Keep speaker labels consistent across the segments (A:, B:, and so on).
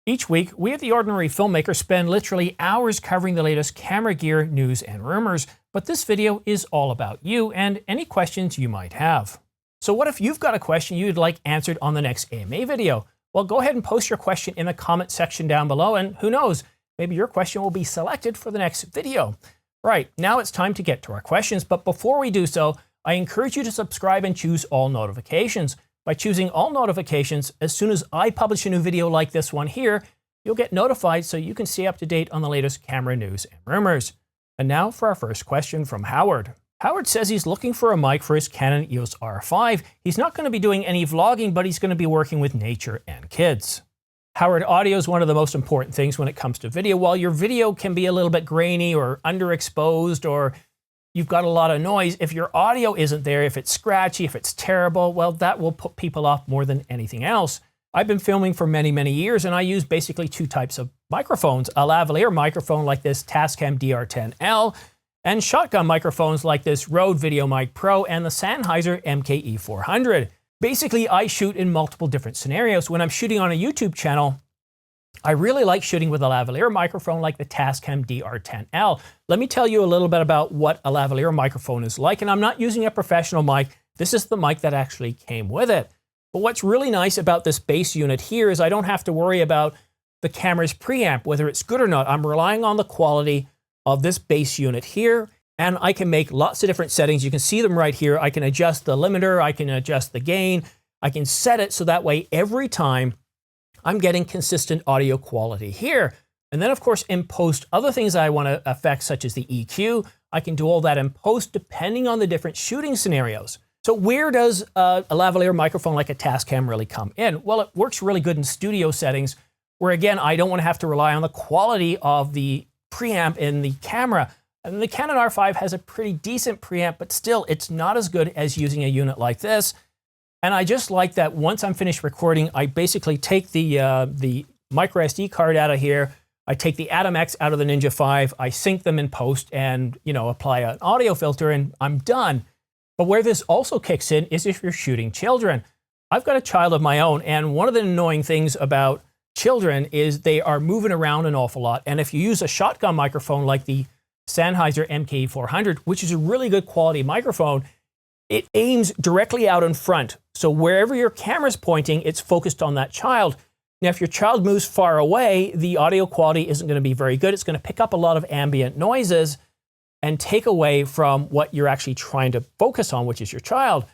A: Each week, we at The Ordinary Filmmaker spend literally hours covering the latest camera gear, news, and rumors, but this video is all about you and any questions you might have. So what if you've got a question you'd like answered on the next AMA video? Well, go ahead and post your question in the comment section down below, and who knows, maybe your question will be selected for the next video. Right, now it's time to get to our questions, but before we do so, I encourage you to subscribe and choose all notifications. By choosing all notifications, as soon as I publish a new video like this one here, you'll get notified so you can stay up to date on the latest camera news and rumors. And now for our first question from Howard. Howard says he's looking for a mic for his Canon EOS R5. He's not going to be doing any vlogging, but he's going to be working with nature and kids. Howard, audio is one of the most important things when it comes to video. While your video can be a little bit grainy or underexposed or you've got a lot of noise, if your audio isn't there, if it's scratchy, if it's terrible, well, that will put people off more than anything else. I've been filming for many, many years, and I use basically two types of microphones, a lavalier microphone like this Tascam DR10L, and shotgun microphones like this Rode VideoMic Pro and the Sennheiser MKE400. Basically, I shoot in multiple different scenarios. When I'm shooting on a YouTube channel, I really like shooting with a lavalier microphone like the Tascam DR10L. Let me tell you a little bit about what a lavalier microphone is like, and I'm not using a professional mic. This is the mic that actually came with it. But what's really nice about this base unit here is I don't have to worry about the camera's preamp, whether it's good or not. I'm relying on the quality of this base unit here, and I can make lots of different settings. You can see them right here. I can adjust the limiter, I can adjust the gain, I can set it so that way every time I'm getting consistent audio quality here. And then of course in post, other things I want to affect such as the EQ, I can do all that in post depending on the different shooting scenarios. So where does a lavalier microphone like a Tascam really come in? Well, it works really good in studio settings where again, I don't want to have to rely on the quality of the preamp in the camera. And the Canon R5 has a pretty decent preamp, but still it's not as good as using a unit like this. And I just like that once I'm finished recording, I basically take the micro SD card out of here, I take the Atom X out of the Ninja 5, I sync them in post and, apply an audio filter and I'm done. But where this also kicks in is if you're shooting children. I've got a child of my own, and one of the annoying things about children is they are moving around an awful lot. And if you use a shotgun microphone like the Sennheiser MKE400, which is a really good quality microphone, it aims directly out in front. So wherever your camera's pointing, it's focused on that child. Now, if your child moves far away, the audio quality isn't going to be very good. It's going to pick up a lot of ambient noises and take away from what you're actually trying to focus on, which is your child.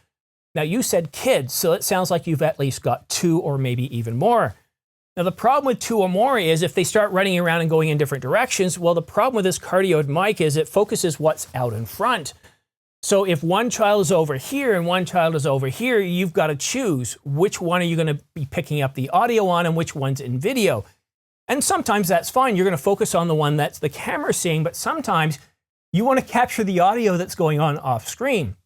A: Now, you said kids, so it sounds like you've at least got two or maybe even more. Now, the problem with two or more is if they start running around and going in different directions, well, the problem with this cardioid mic is it focuses what's out in front. So if one child is over here and one child is over here, you've got to choose which one are you going to be picking up the audio on and which one's in video. And sometimes that's fine. You're going to focus on the one that's the camera seeing, but sometimes you want to capture the audio that's going on off screen.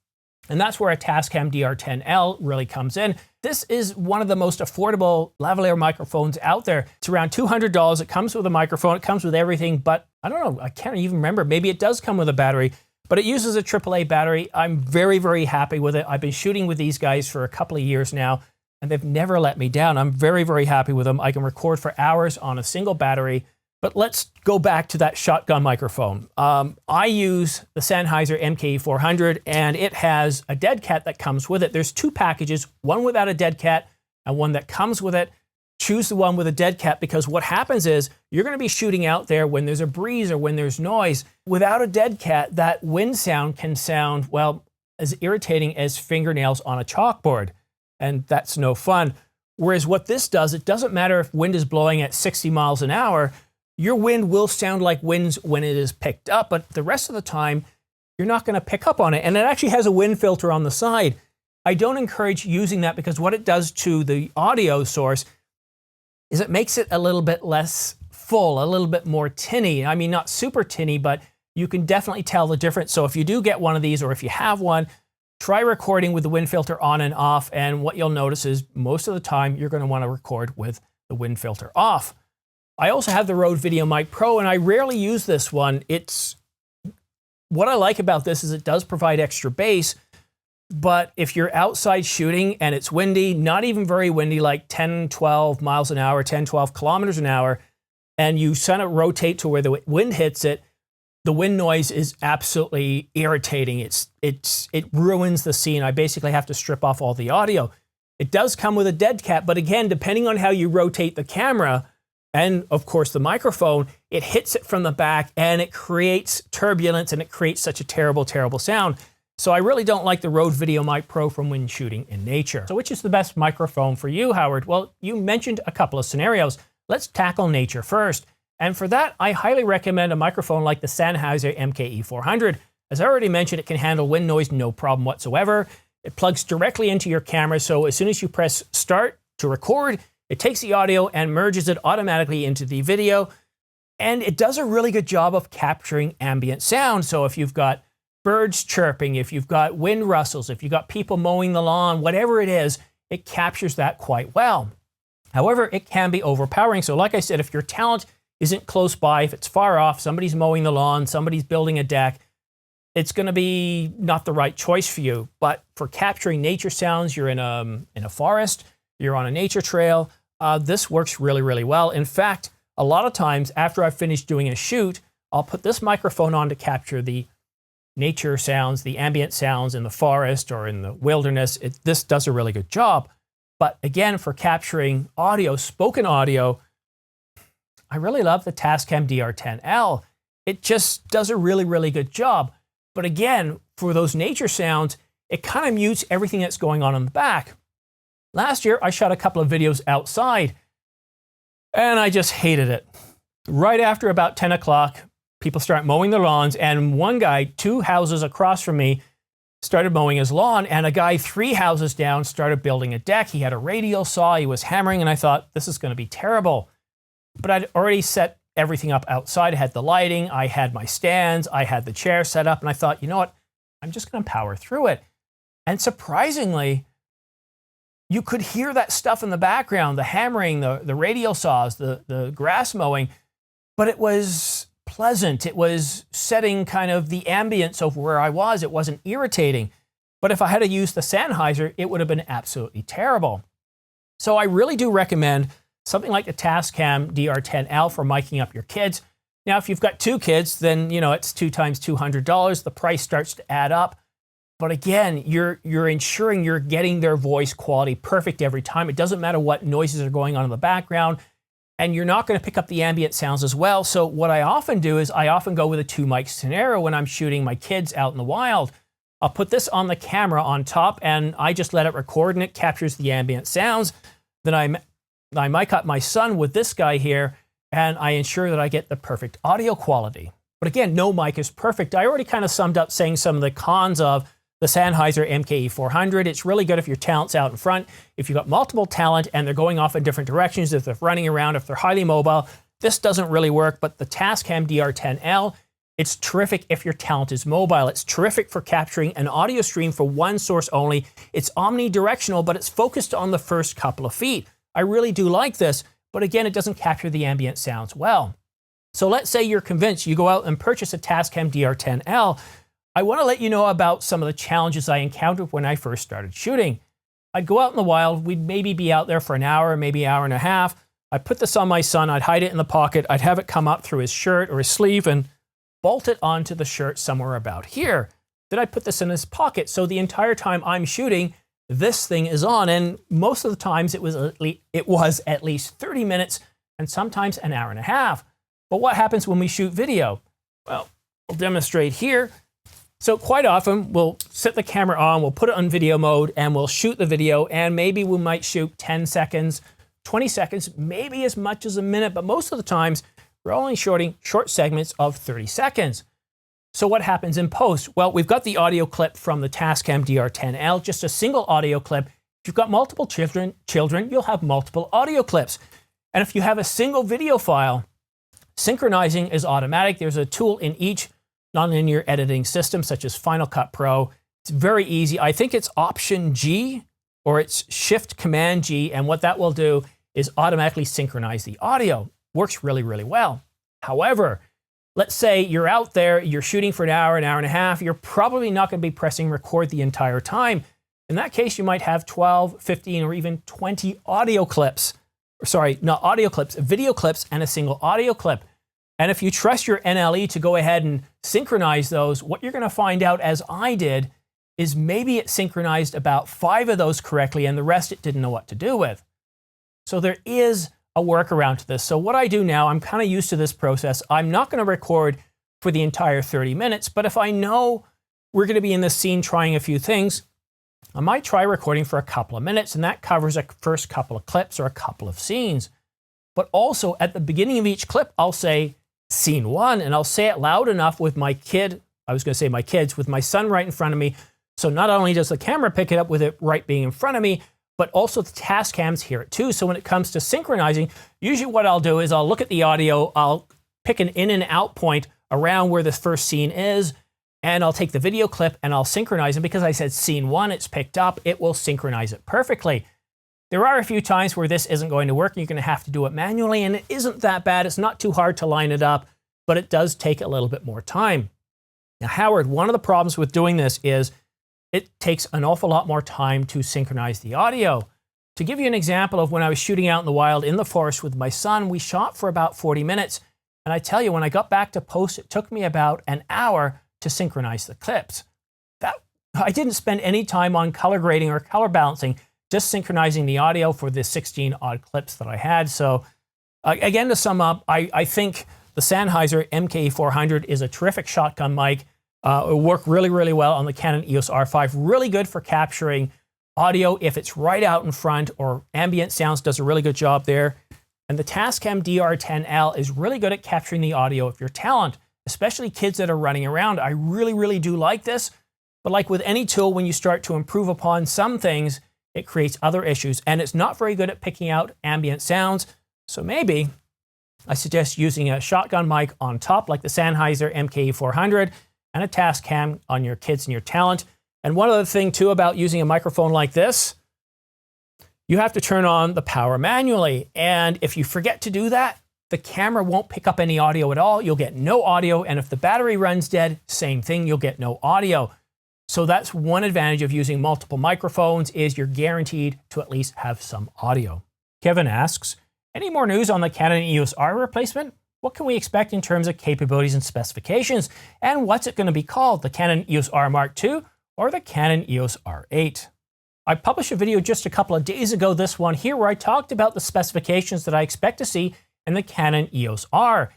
A: And that's where a Tascam DR10L really comes in. This is one of the most affordable lavalier microphones out there. It's around $200. It comes with a microphone. It comes with everything, but I don't know. I can't even remember. Maybe it does come with a battery. But it uses a AAA battery. I'm very, very happy with it. I've been shooting with these guys for a couple of years now, and they've never let me down. I'm very, very happy with them. I can record for hours on a single battery. But let's go back to that shotgun microphone. I use the Sennheiser MKE400, and it has a dead cat that comes with it. There's two packages, one without a dead cat and one that comes with it. Choose the one with a dead cat because what happens is you're going to be shooting out there when there's a breeze or when there's noise. Without a dead cat, that wind sound can sound, well, as irritating as fingernails on a chalkboard, and that's no fun. Whereas what this does, it doesn't matter if wind is blowing at 60 miles an hour, your wind will sound like winds when it is picked up, but the rest of the time, you're not going to pick up on it. And it actually has a wind filter on the side. I don't encourage using that because what it does to the audio source is it makes it a little bit less full, a little bit more tinny. I mean, not super tinny, but you can definitely tell the difference. So if you do get one of these, or if you have one, try recording with the wind filter on and off. And what you'll notice is most of the time, you're going to want to record with the wind filter off. I also have the Rode VideoMic Pro, and I rarely use this one. What I like about this is it does provide extra bass, But if you're outside shooting and it's windy, not even very windy, like 10, 12 miles an hour, 10, 12 kilometers an hour, and you kind of rotate to where the wind hits it, the wind noise is absolutely irritating. It ruins the scene. I basically have to strip off all the audio. It does come with a dead cat, but again, depending on how you rotate the camera and of course the microphone, it hits it from the back and it creates turbulence and it creates such a terrible, terrible sound. So I really don't like the Rode VideoMic Pro from when shooting in nature. So which is the best microphone for you, Howard? Well, you mentioned a couple of scenarios. Let's tackle nature first. And for that, I highly recommend a microphone like the Sennheiser MKE400. As I already mentioned, it can handle wind noise, no problem whatsoever. It plugs directly into your camera, so as soon as you press start to record, it takes the audio and merges it automatically into the video. And it does a really good job of capturing ambient sound. So if you've got birds chirping, if you've got wind rustles, if you've got people mowing the lawn, whatever it is, it captures that quite well. However, it can be overpowering. So like I said, if your talent isn't close by, if it's far off, somebody's mowing the lawn, somebody's building a deck, it's going to be not the right choice for you. But for capturing nature sounds, you're in a forest, you're on a nature trail, this works really, really well. In fact, a lot of times after I've finished doing a shoot, I'll put this microphone on to capture the nature sounds, the ambient sounds in the forest or in the wilderness. This does a really good job. But again, for capturing audio, spoken audio, I really love the Tascam DR10L. It just does a really, really good job. But again, for those nature sounds, it kind of mutes everything that's going on in the back. Last year, I shot a couple of videos outside, and I just hated it. Right after about 10 o'clock, people start mowing their lawns, and one guy 2 houses across from me started mowing his lawn, and a guy 3 houses down started building a deck. He had a radial saw, he was hammering, and I thought, this is going to be terrible. But I'd already set everything up outside. I had the lighting, I had my stands, I had the chair set up, and I thought, you know what, I'm just going to power through it. And surprisingly, you could hear that stuff in the background, the hammering, the radial saws, the grass mowing, but it was pleasant. It was setting kind of the ambience of where I was. It wasn't irritating. But if I had to use the Sennheiser, it would have been absolutely terrible. So I really do recommend something like the Tascam DR10L for miking up your kids. Now, if you've got 2 kids, then, you know, it's 2 times $200. The price starts to add up. But again, you're ensuring you're getting their voice quality perfect every time. It doesn't matter what noises are going on in the background. And you're not going to pick up the ambient sounds as well. So what I often do is I often go with a 2-mic scenario when I'm shooting my kids out in the wild. I'll put this on the camera on top, and I just let it record, and it captures the ambient sounds. Then I mic up my son with this guy here, and I ensure that I get the perfect audio quality. But again, no mic is perfect. I already kind of summed up saying some of the cons of the Sennheiser MKE400. It's really good if your talent's out in front. If you've got multiple talent and they're going off in different directions, if they're running around, if they're highly mobile, this doesn't really work. But the Tascam DR10L, it's terrific if your talent is mobile. It's terrific for capturing an audio stream for one source only. It's omnidirectional, but it's focused on the first couple of feet. I really do like this, but again, it doesn't capture the ambient sounds well. So let's say you're convinced, you go out and purchase a Tascam DR10L. I want to let you know about some of the challenges I encountered when I first started shooting. I'd go out in the wild, we'd maybe be out there for an hour, maybe an hour and a half. I'd put this on my son, I'd hide it in the pocket, I'd have it come up through his shirt or his sleeve and bolt it onto the shirt somewhere about here. Then I'd put this in his pocket, so the entire time I'm shooting, this thing is on, and most of the times it was at least 30 minutes and sometimes an hour and a half. But what happens when we shoot video? Well, I'll demonstrate here. So quite often we'll set the camera on, we'll put it on video mode, and we'll shoot the video, and maybe we might shoot 10 seconds, 20 seconds, maybe as much as a minute, but most of the times we're only shooting short segments of 30 seconds. So what happens in post? Well, we've got the audio clip from the Tascam DR10L, just a single audio clip. If you've got multiple children, you'll have multiple audio clips. And if you have a single video file, synchronizing is automatic. There's a tool in each nonlinear editing system, such as Final Cut Pro. It's very easy. I think it's Option G or it's Shift Command G, and what that will do is automatically synchronize the audio. Works really, really well. However, let's say you're out there, you're shooting for an hour and a half, you're probably not going to be pressing record the entire time. In that case, you might have 12, 15, or even 20 audio clips. Sorry, not audio clips, video clips and a single audio clip. And if you trust your NLE to go ahead and synchronize those, what you're going to find out, as I did, is maybe it synchronized about 5 of those correctly and the rest it didn't know what to do with. So there is a workaround to this. So what I do now, I'm kind of used to this process. I'm not going to record for the entire 30 minutes, but if I know we're going to be in this scene trying a few things, I might try recording for a couple of minutes, and that covers a first couple of clips or a couple of scenes. But also at the beginning of each clip, I'll say scene 1, and I'll say it loud enough with my kid, I was going to say my kids, with my son right in front of me. So not only does the camera pick it up with it right being in front of me, but also the task cams hear it too. So when it comes to synchronizing, usually what I'll do is I'll look at the audio, I'll pick an in and out point around where the first scene is, and I'll take the video clip and I'll synchronize. And because I said scene 1, it's picked up, it will synchronize it perfectly. There are a few times where this isn't going to work and you're going to have to do it manually, and it isn't that bad. It's not too hard to line it up, but it does take a little bit more time. Now, Howard, one of the problems with doing this is it takes an awful lot more time to synchronize the audio. To give you an example of when I was shooting out in the wild in the forest with my son, we shot for about 40 minutes. And I tell you, when I got back to post, it took me about an hour to synchronize the clips. I didn't spend any time on color grading or color balancing, just synchronizing the audio for the 16 odd clips that I had. So again, to sum up, I think the Sennheiser MK400 is a terrific shotgun mic. It worked really, really well on the Canon EOS R5. Really good for capturing audio if it's right out in front, or ambient sounds, does a really good job there. And the Tascam DR10L is really good at capturing the audio of your talent, especially kids that are running around. I really, really do like this. But like with any tool, when you start to improve upon some things, it creates other issues. And it's not very good at picking out ambient sounds. So maybe I suggest using a shotgun mic on top, like the Sennheiser MK400, and a Tascam on your kids and your talent. And one other thing too about using a microphone like this, you have to turn on the power manually. And if you forget to do that, the camera won't pick up any audio at all. You'll get no audio. And if the battery runs dead, same thing, you'll get no audio. So that's one advantage of using multiple microphones, is you're guaranteed to at least have some audio. Kevin asks, any more news on the Canon EOS R replacement? What can we expect in terms of capabilities and specifications? And what's it going to be called, the Canon EOS R Mark II or the Canon EOS R8? I published a video just a couple of days ago, this one here, where I talked about the specifications that I expect to see in the Canon EOS R.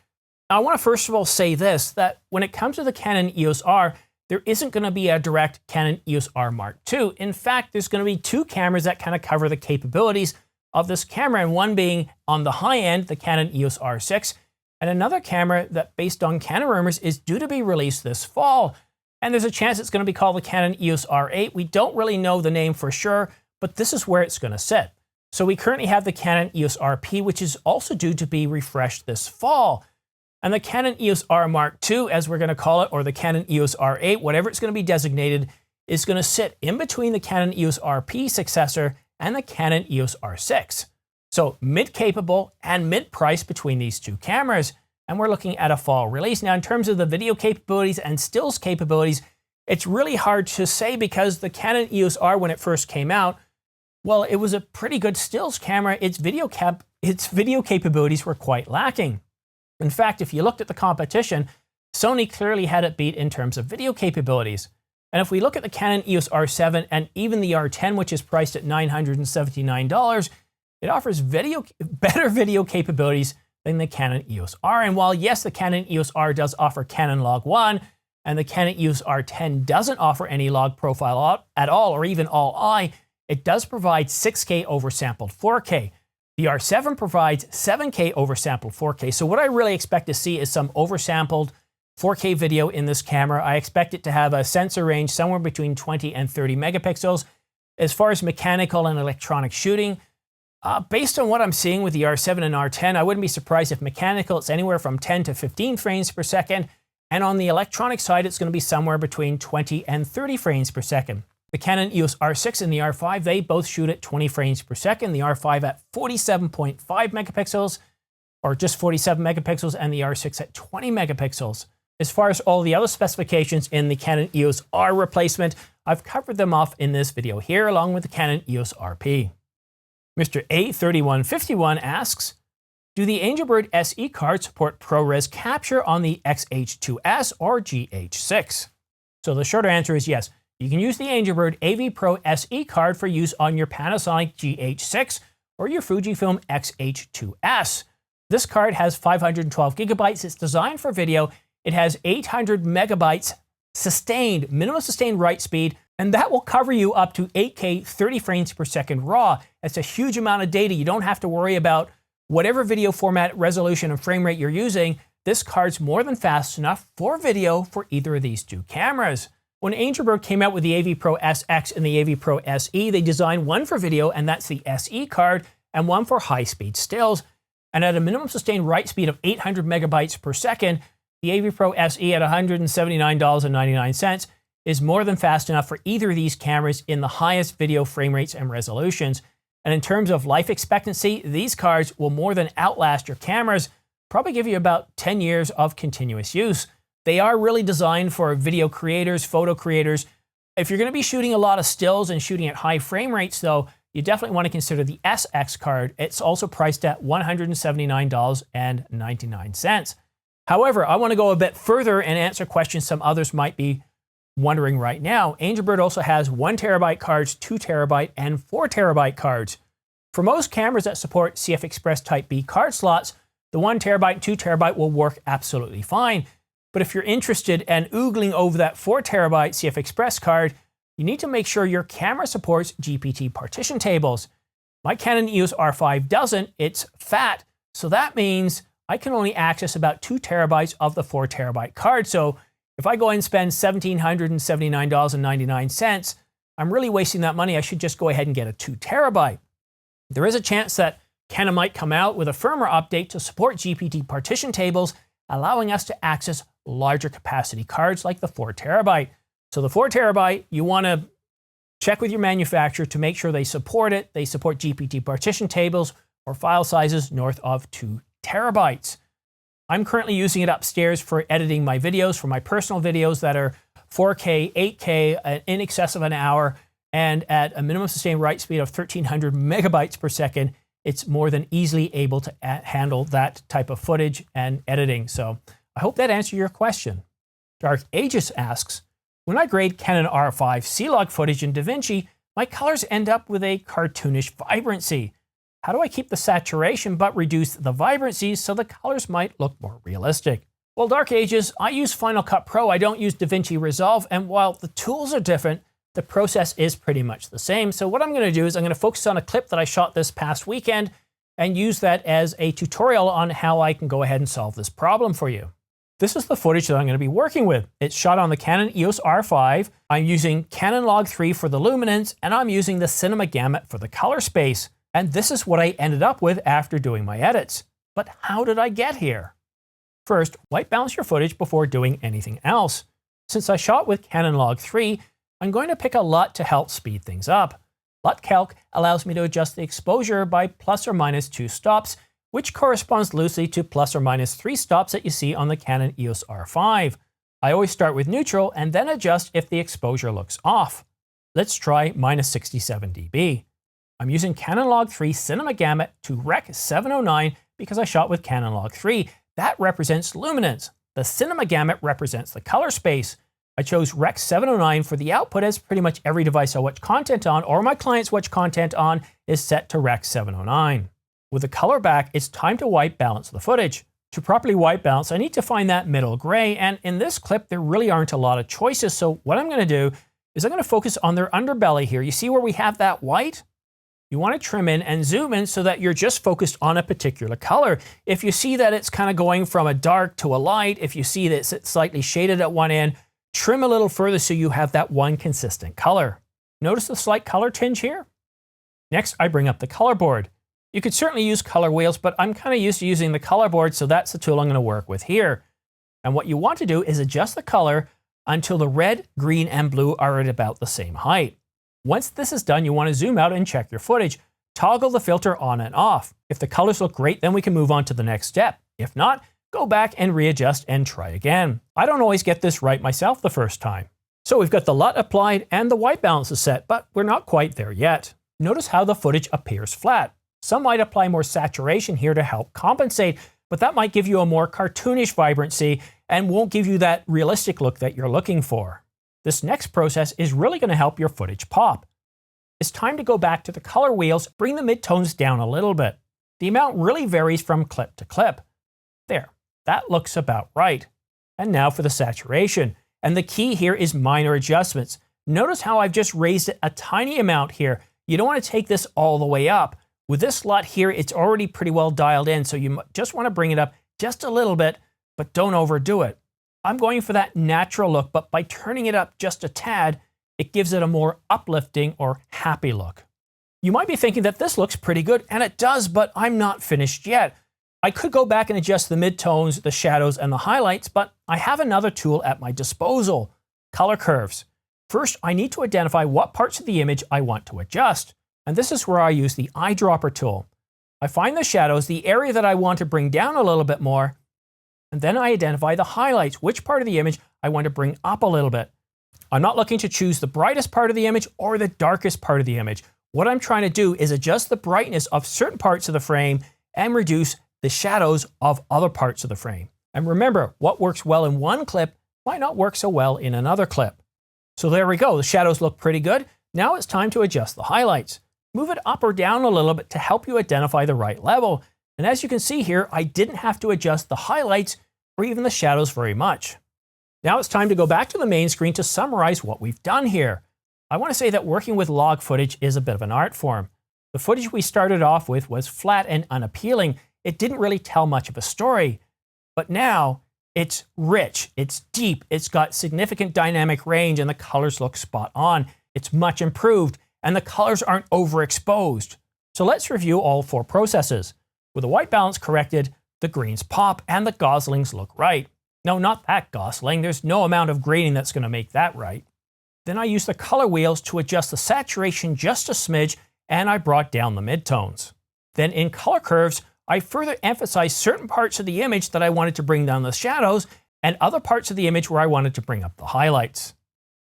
A: Now, I want to first of all say this, that when it comes to the Canon EOS R, there isn't going to be a direct Canon EOS R Mark II. In fact, there's going to be 2 cameras that kind of cover the capabilities of this camera, and one being on the high end, the Canon EOS R6, and another camera that, based on Canon rumors, is due to be released this fall. And there's a chance it's going to be called the Canon EOS R8. We don't really know the name for sure, but this is where it's going to sit. So we currently have the Canon EOS RP, which is also due to be refreshed this fall. And the Canon EOS R Mark II, as we're going to call it, or the Canon EOS R8, whatever it's going to be designated, is going to sit in between the Canon EOS RP successor and the Canon EOS R6. So mid-capable and mid-price between these 2 cameras. And we're looking at a fall release. Now, in terms of the video capabilities and stills capabilities, it's really hard to say, because the Canon EOS R, when it first came out, well, it was a pretty good stills camera. Its video capabilities were quite lacking. In fact, if you looked at the competition, Sony clearly had it beat in terms of video capabilities. And if we look at the Canon EOS R7 and even the R10, which is priced at $979, it offers better video capabilities than the Canon EOS R. And while, yes, the Canon EOS R does offer Canon Log 1, and the Canon EOS R10 doesn't offer any log profile at all, or even all I, it does provide 6K oversampled 4K. The R7 provides 7K oversampled 4K. So what I really expect to see is some oversampled 4K video in this camera. I expect it to have a sensor range somewhere between 20 and 30 megapixels. As far as mechanical and electronic shooting, based on what I'm seeing with the R7 and R10, I wouldn't be surprised if mechanical, it's anywhere from 10 to 15 frames per second. And on the electronic side, it's going to be somewhere between 20 and 30 frames per second. The Canon EOS R6 and the R5, they both shoot at 20 frames per second. The R5 at 47.5 megapixels, or just 47 megapixels, and the R6 at 20 megapixels. As far as all the other specifications in the Canon EOS R replacement, I've covered them off in this video here, along with the Canon EOS RP. Mr. A3151 asks, do the Angelbird SE cards support ProRes capture on the XH2S or GH6? So the shorter answer is yes. You can use the Angelbird AV Pro SE card for use on your Panasonic GH6 or your Fujifilm XH2S. This card has 512 gigabytes. It's designed for video. It has 800 megabytes sustained, minimum sustained write speed, and that will cover you up to 8K 30 frames per second raw. That's a huge amount of data. You don't have to worry about whatever video format, resolution, and frame rate you're using. This card's more than fast enough for video for either of these two cameras. When Angelbird came out with the AV Pro SX and the AV Pro SE, they designed one for video, and that's the SE card, and one for high-speed stills. And at a minimum sustained write speed of 800 megabytes per second, the AV Pro SE at $179.99 is more than fast enough for either of these cameras in the highest video frame rates and resolutions. And in terms of life expectancy, these cards will more than outlast your cameras, probably give you about 10 years of continuous use. They are really designed for video creators, photo creators. If you're going to be shooting a lot of stills and shooting at high frame rates, though, you definitely want to consider the SX card. It's also priced at $179.99. However, I want to go a bit further and answer questions some others might be wondering right now. Angelbird also has 1 terabyte cards, 2 terabyte, and 4 terabyte cards. For most cameras that support CF Express Type B card slots, the 1 terabyte and 2 terabyte will work absolutely fine. But if you're interested and oogling over that 4 terabyte CF Express card, you need to make sure your camera supports GPT partition tables. My Canon EOS R5 doesn't. It's fat, so that means I can only access about 2 terabytes of the 4 terabyte card. So if I go and spend $1,779.99, I'm really wasting that money. I should just go ahead and get a 2 terabyte. There is a chance that Canon might come out with a firmware update to support GPT partition tables, allowing us to access larger capacity cards like the 4 terabyte. So the 4 terabyte, you want to check with your manufacturer to make sure they support it. They support GPT partition tables or file sizes north of 2 terabytes. I'm currently using it upstairs for editing my videos, for my personal videos that are 4K, 8K, in excess of an hour, and at a minimum sustained write speed of 1300 megabytes per second. It's more than easily able to handle that type of footage and editing. So I hope that answered your question. Dark Aegis asks, when I grade Canon R5 C-Log footage in DaVinci, my colors end up with a cartoonish vibrancy. How do I keep the saturation but reduce the vibrancy so the colors might look more realistic? Well, Dark Ages, I use Final Cut Pro. I don't use DaVinci Resolve, and while the tools are different, the process is pretty much the same. So what I'm going to do is I'm going to focus on a clip that I shot this past weekend and use that as a tutorial on how I can go ahead and solve this problem for you. This is the footage that I'm going to be working with. It's shot on the Canon EOS R5. I'm using Canon Log 3 for the luminance, and I'm using the Cinema Gamut for the color space. And this is what I ended up with after doing my edits. But how did I get here? First, white balance your footage before doing anything else. Since I shot with Canon Log 3, I'm going to pick a LUT to help speed things up. LUT Calc allows me to adjust the exposure by plus or minus 2 stops, which corresponds loosely to plus or minus 3 stops that you see on the Canon EOS R5. I always start with neutral and then adjust if the exposure looks off. Let's try minus 67 dB. I'm using Canon Log 3 Cinema Gamut to Rec 709 because I shot with Canon Log 3. That represents luminance. The Cinema Gamut represents the color space. I chose Rec 709 for the output, as pretty much every device I watch content on or my clients watch content on is set to Rec 709. With the color back, it's time to white balance the footage. To properly white balance, I need to find that middle gray, and in this clip, there really aren't a lot of choices. So what I'm going to do is I'm going to focus on their underbelly here. You see where we have that white? You want to trim in and zoom in so that you're just focused on a particular color. If you see that it's kind of going from a dark to a light, if you see that it's slightly shaded at one end, trim a little further so you have that one consistent color. Notice the slight color tinge here? Next, I bring up the color board. You could certainly use color wheels, but I'm kind of used to using the color board, so that's the tool I'm going to work with here. And what you want to do is adjust the color until the red, green, and blue are at about the same height. Once this is done, you want to zoom out and check your footage. toggle the filter on and off. If the colors look great, then we can move on to the next step. If not, go back and readjust and try again. I don't always get this right myself the first time. So we've got the LUT applied and the white balance is set, but we're not quite there yet. Notice how the footage appears flat. Some might apply more saturation here to help compensate, but that might give you a more cartoonish vibrancy and won't give you that realistic look that you're looking for. This next process is really going to help your footage pop. It's time to go back to the color wheels, bring the midtones down a little bit. The amount really varies from clip to clip. There, that looks about right. And now for the saturation. And the key here is minor adjustments. Notice how I've just raised it a tiny amount here. You don't want to take this all the way up. With this LUT here, it's already pretty well dialed in, so you just want to bring it up just a little bit, but don't overdo it. I'm going for that natural look, but by turning it up just a tad, it gives it a more uplifting or happy look. You might be thinking that this looks pretty good, and it does, but I'm not finished yet. I could go back and adjust the midtones, the shadows, and the highlights, but I have another tool at my disposal, color curves. First, I need to identify what parts of the image I want to adjust, and this is where I use the eyedropper tool. I find the shadows, the area that I want to bring down a little bit more, and then I identify the highlights, which part of the image I want to bring up a little bit. I'm not looking to choose the brightest part of the image or the darkest part of the image. What I'm trying to do is adjust the brightness of certain parts of the frame and reduce the shadows of other parts of the frame. And remember, what works well in one clip might not work so well in another clip. So there we go, the shadows look pretty good. Now it's time to adjust the highlights. Move it up or down a little bit to help you identify the right level. And as you can see here, I didn't have to adjust the highlights or even the shadows very much. Now it's time to go back to the main screen to summarize what we've done here. I want to say that working with log footage is a bit of an art form. The footage we started off with was flat and unappealing. It didn't really tell much of a story. But now it's rich, it's deep, it's got significant dynamic range, and the colors look spot on. It's much improved, and the colors aren't overexposed. So let's review all four processes. With the white balance corrected, the greens pop and the goslings look right. No, not that gosling. There's no amount of grading that's going to make that right. Then I used the color wheels to adjust the saturation just a smidge, and I brought down the midtones. Then in color curves, I further emphasized certain parts of the image that I wanted to bring down the shadows and other parts of the image where I wanted to bring up the highlights.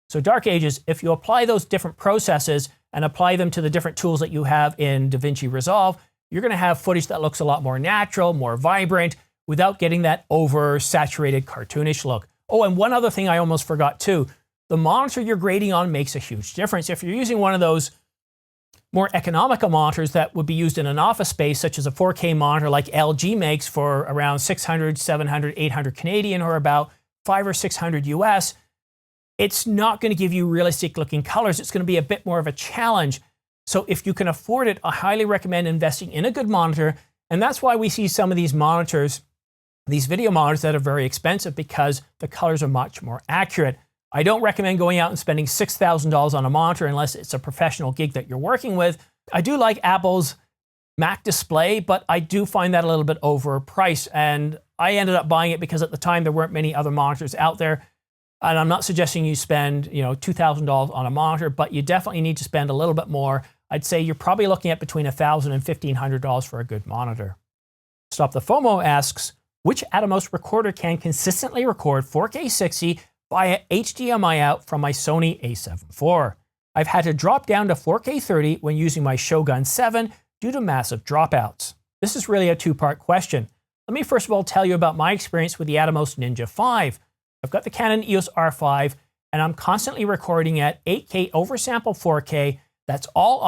A: So Dark Ages, if you apply those different processes and apply them to the different tools that you have in DaVinci Resolve, you're going to have footage that looks a lot more natural, more vibrant, without getting that oversaturated cartoonish look. Oh, and one other thing I almost forgot too. The monitor you're grading on makes a huge difference. If you're using one of those more economical monitors that would be used in an office space, such as a 4K monitor like LG makes for around 600, 700, 800 Canadian, or about 500 or 600 US, it's not going to give you realistic looking colors. It's going to be a bit more of a challenge. So if you can afford it, I highly recommend investing in a good monitor. And that's why we see some of these monitors, these video monitors that are very expensive, because the colors are much more accurate. I don't recommend going out and spending $6,000 on a monitor unless it's a professional gig that you're working with. I do like Apple's Mac display, but I do find that a little bit overpriced. And I ended up buying it because at the time there weren't many other monitors out there. And I'm not suggesting you spend, $2,000 on a monitor, but you definitely need to spend a little bit more. I'd say you're probably looking at between $1,000 and $1,500 for a good monitor. Stop the FOMO asks, which Atomos recorder can consistently record 4K 60 via HDMI out from my Sony a7 IV? I've had to drop down to 4K 30 when using my Shogun 7 due to massive dropouts. This is really a two-part question. Let me first of all tell you about my experience with the Atomos Ninja 5. I've got the Canon EOS R5, and I'm constantly recording at 8K oversample 4K. That's all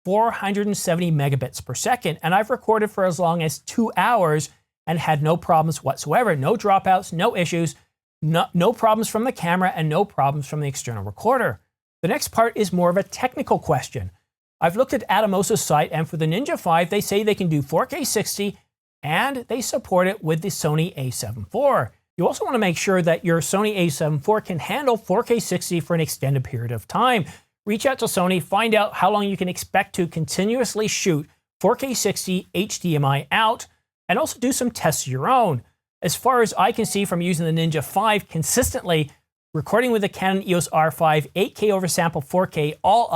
A: 470 megabits per second. And I've recorded for as long as 2 hours and had no problems whatsoever. No dropouts, no issues, no problems from the camera, and no problems from the external recorder. The next part is more of a technical question. I've looked at Atomos' site, and for the Ninja 5, they say they can do 4K 60, and they support it with the Sony a7 IV. You also want to make sure that your Sony a7 IV can handle 4K 60 for an extended period of time. Reach out to Sony, find out how long you can expect to continuously shoot 4K 60 HDMI out, and also do some tests of your own. As far as I can see from using the Ninja 5 consistently, recording with the Canon EOS R5 8K oversample 4K all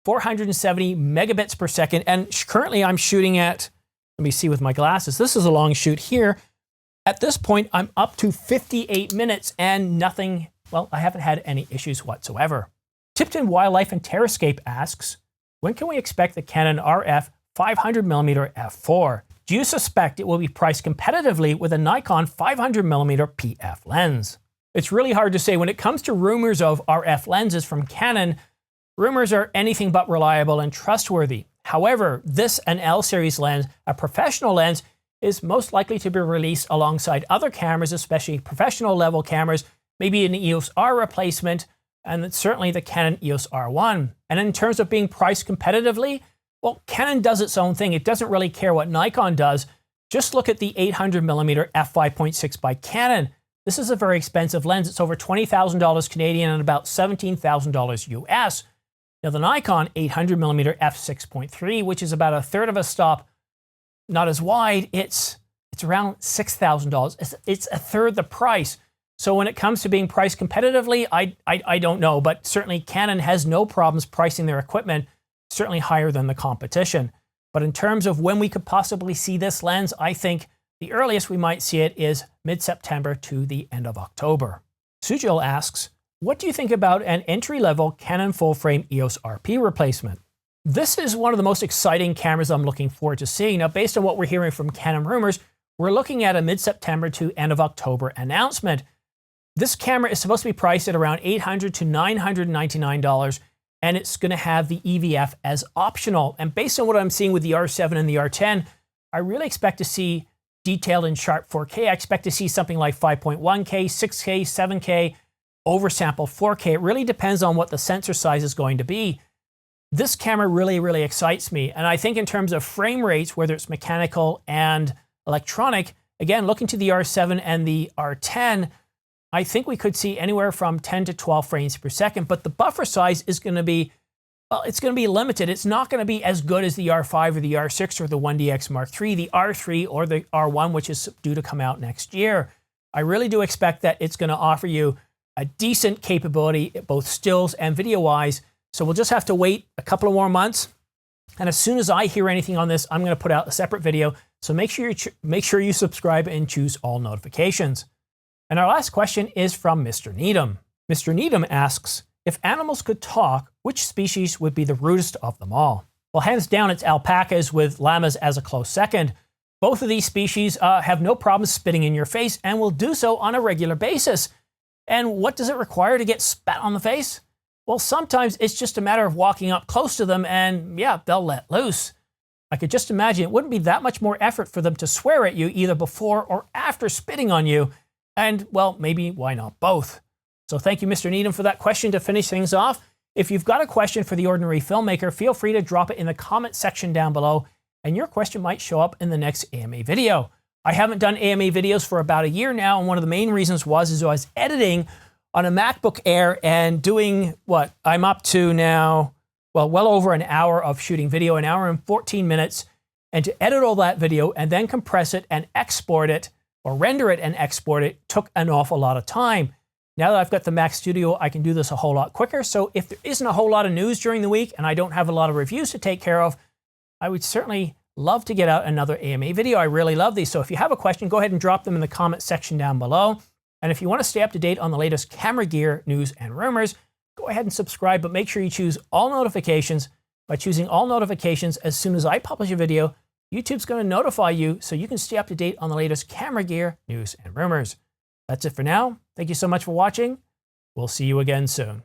A: 470 megabits per second. And currently I'm shooting at, let me see with my glasses, this is a long shoot here. At this point, I'm up to 58 minutes and nothing, well, I haven't had any issues whatsoever. Tipton Wildlife and Terrascape asks, when can we expect the Canon RF 500mm f4? Do you suspect it will be priced competitively with a Nikon 500mm PF lens? It's really hard to say. When it comes to rumors of RF lenses from Canon, rumors are anything but reliable and trustworthy. However, this an L series lens, a professional lens, is most likely to be released alongside other cameras, especially professional level cameras, maybe an EOS R replacement, and certainly the Canon EOS R1. And in terms of being priced competitively, well, Canon does its own thing. It doesn't really care what Nikon does. Just look at the 800mm f5.6 by Canon. This is a very expensive lens. It's over $20,000 Canadian and about $17,000 US. Now the Nikon 800mm f6.3, which is about a third of a stop, not as wide, it's around $6,000. It's a third the price. So when it comes to being priced competitively, I don't know, but certainly Canon has no problems pricing their equipment certainly higher than the competition. But in terms of when we could possibly see this lens, I think the earliest we might see it is mid-September to the end of October. Sujil asks, what do you think about an entry-level Canon full-frame EOS RP replacement? This is one of the most exciting cameras I'm looking forward to seeing. Now, based on what we're hearing from Canon rumors, we're looking at a mid-September to end of October announcement. This camera is supposed to be priced at around $800 to $999, and it's going to have the EVF as optional. And based on what I'm seeing with the R7 and the R10, I really expect to see detailed and sharp 4K. I expect to see something like 5.1K, 6K, 7K, oversampled 4K. It really depends on what the sensor size is going to be. This camera really, really excites me. And I think in terms of frame rates, whether it's mechanical and electronic, again, looking to the R7 and the R10, I think we could see anywhere from 10 to 12 frames per second, but the buffer size is going to be, well, it's going to be limited. It's not going to be as good as the R5 or the R6 or the 1DX Mark III, the R3 or the R1, which is due to come out next year. I really do expect that it's going to offer you a decent capability, both stills and video-wise. So we'll just have to wait a couple of more months. And as soon as I hear anything on this, I'm going to put out a separate video. So make sure you subscribe and choose all notifications. And our last question is from Mr. Needham. Mr. Needham asks, if animals could talk, which species would be the rudest of them all? Well, hands down, it's alpacas, with llamas as a close second. Both of these species have no problem spitting in your face and will do so on a regular basis. And what does it require to get spat on the face? Well, sometimes it's just a matter of walking up close to them and yeah, they'll let loose. I could just imagine it wouldn't be that much more effort for them to swear at you either before or after spitting on you. And, well, maybe why not both? So thank you, Mr. Needham, for that question to finish things off. If you've got a question for the ordinary filmmaker, feel free to drop it in the comment section down below, and your question might show up in the next AMA video. I haven't done AMA videos for about a year now, and one of the main reasons was I was editing on a MacBook Air and doing what I'm up to now, well over an hour of shooting video, an hour and 14 minutes, and to edit all that video and then compress it and export it, or render it and export it, took an awful lot of time. Now that I've got the Mac Studio, I can do this a whole lot quicker. So if there isn't a whole lot of news during the week and I don't have a lot of reviews to take care of, I would certainly love to get out another AMA video. I really love these. So if you have a question, go ahead and drop them in the comment section down below. And if you want to stay up to date on the latest camera gear, news, and rumors, go ahead and subscribe, but make sure you choose all notifications. By choosing all notifications, as soon as I publish a video, YouTube's going to notify you so you can stay up to date on the latest camera gear, news, and rumors. That's it for now. Thank you so much for watching. We'll see you again soon.